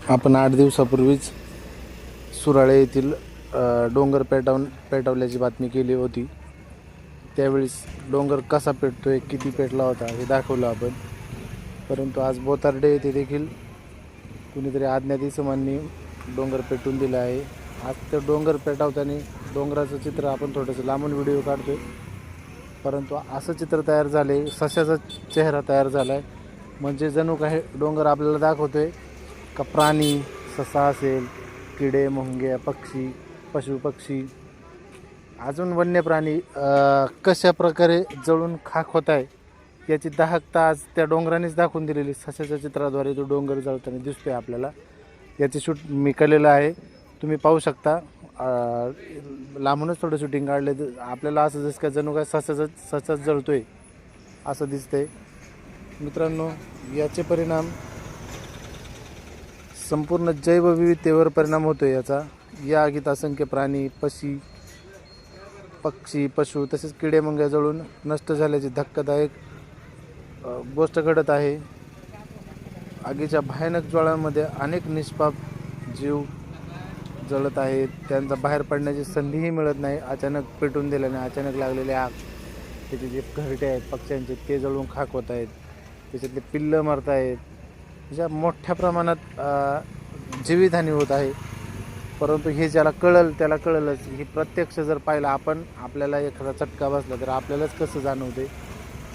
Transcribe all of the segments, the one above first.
आपण 8 दिवसापूर्वीच सुराळे येथील डोंगर पेटवल्याची बातमी केली होती। त्यावेळेस डोंगर कसा पेटतोय, किती पेटला होता हे दाखवलं आपण। परंतु आज बोतार्डे येथे देखील कुणीतरी अज्ञात इसमांनी डोंगर पेटवून दिला आहे। आज ते डोंगर पेटवताना डोंगराचं चित्र आपण थोडंसं लांबून व्हिडिओ काढतोय, परंतु असं चित्र तयार झाले, सस्याचा चेहरा तयार झाला आहे। म्हणजे जणू काही डोंगर आपल्याला दाखवतोय का प्राणी, ससा असेल, किडे मुंग्या, पक्षी, पशुपक्षी, अजून वन्य प्राणी कशा प्रकारे जळून खाक होत आहे याची दाहकता आज त्या डोंगरानेच दाखवून दिलेली। सस्याच्या चित्राद्वारे तो डोंगर जळताना दिसतोय आपल्याला। याचे शूट मी केलेलं आहे, तुम्ही पाहू शकता। लांबूनच थोडं शूटिंग काढले, आपल्याला असं दिसतं का जणू काय ससाच जळतोय असं दिसतंय। मित्रांनो, याचे परिणाम संपूर्ण जैवविविधतेवर परिणाम होतोय याचा। या आगीत असंख्य प्राणी, पक्षी, पशु तसेच किडे मुंग्या जळून नष्ट झाल्याची धक्कादायक गोष्ट घडत आहे। आगीच्या भयानक ज्वाळांमध्ये अनेक निष्पाप जीव जळत आहेत, त्यांचा बाहेर पडण्याची संधीही मिळत नाही। अचानक पेटून दिल्याने अचानक लागलेले आग, त्याचे जे घरटे आहेत पक्ष्यांचे ते जळून खाक होत आहेत, त्याच्यातले पिल्लं मरत आहेत, ज्या मोठ्या प्रमाणात जीवितहानी होत आहे। परंतु हे ज्याला कळल त्याला कळलंच। हे प्रत्यक्ष जर पाहिलं आपण, आपल्याला एखादा चटका बसला तर आपल्यालाच कसं जाणवते,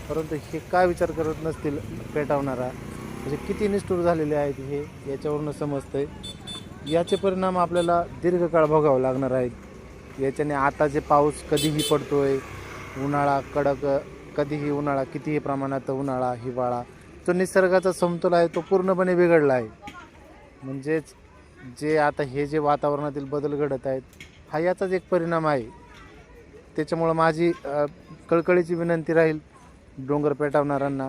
परंतु हे काय विचार करत नसतील पेटवणारा, म्हणजे किती निष्ठुर झालेले आहेत हे याच्यावरून समजतंय। याचे परिणाम आपल्याला दीर्घकाळ भोगावे लागणार आहेत। याच्याने आता जे पाऊस कधीही पडतोय, उन्हाळा कडक कधीही उन्हाळा, कितीही प्रमाणात उन्हाळा, हिवाळा, जो निसर्गाचा समतोल आहे तो पूर्णपणे बिघडला आहे। म्हणजेच जे आता हे जे वातावरणातील बदल घडत आहेत हा याचाच एक परिणाम आहे। त्याच्यामुळं माझी कळकळीची विनंती राहील डोंगर पेटवणाऱ्यांना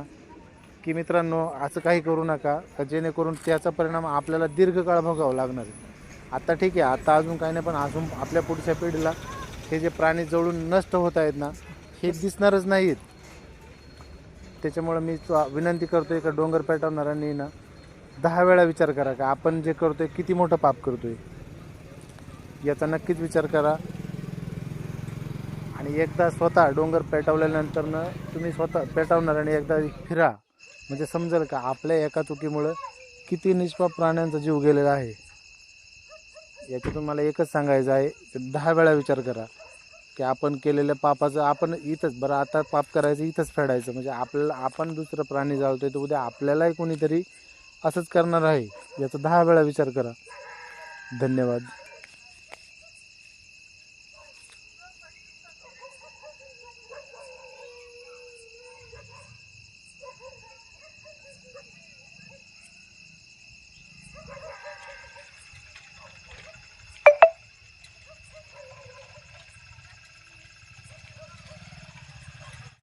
की मित्रांनो, असं काही करू नका का जेणेकरून त्याचा परिणाम आपल्याला दीर्घकाळ भोगावा लागणार आहे। आता ठीक आहे, आता अजून काही नाही, पण अजून आपल्या पुढच्या पिढीला हे जे प्राणी जळून नष्ट होत आहेत ना, हे दिसणारच नाहीत। त्याच्यामुळं मी विनंती करतोय का डोंगर पेटवणाऱ्यांनी ना 10 वेळा विचार करा का आपण जे करतोय किती मोठं पाप करतोय, याचा नक्कीच विचार करा। आणि एकदा स्वतः डोंगर पेटवल्यानंतर तुम्ही स्वतः पेटवणाऱ्याने एकदा फिरा, म्हणजे समजेल का आपल्या एका चुकीमुळं किती निष्पाप प्राण्यांचा जीव गेलेला आहे। याच्यातून मला एकच सांगायचं आहे की 10 वेळा विचार करा की आपण केलेल्या पापाचं आपण इथंच, बरं आता पाप करायचं इथंच फेडायचं, म्हणजे आपल्याला आपण दुसरं प्राणी जाळतोय तर उद्या आपल्यालाही कोणीतरी असंच करणार आहे, याचा 10 वेळा विचार करा। धन्यवाद।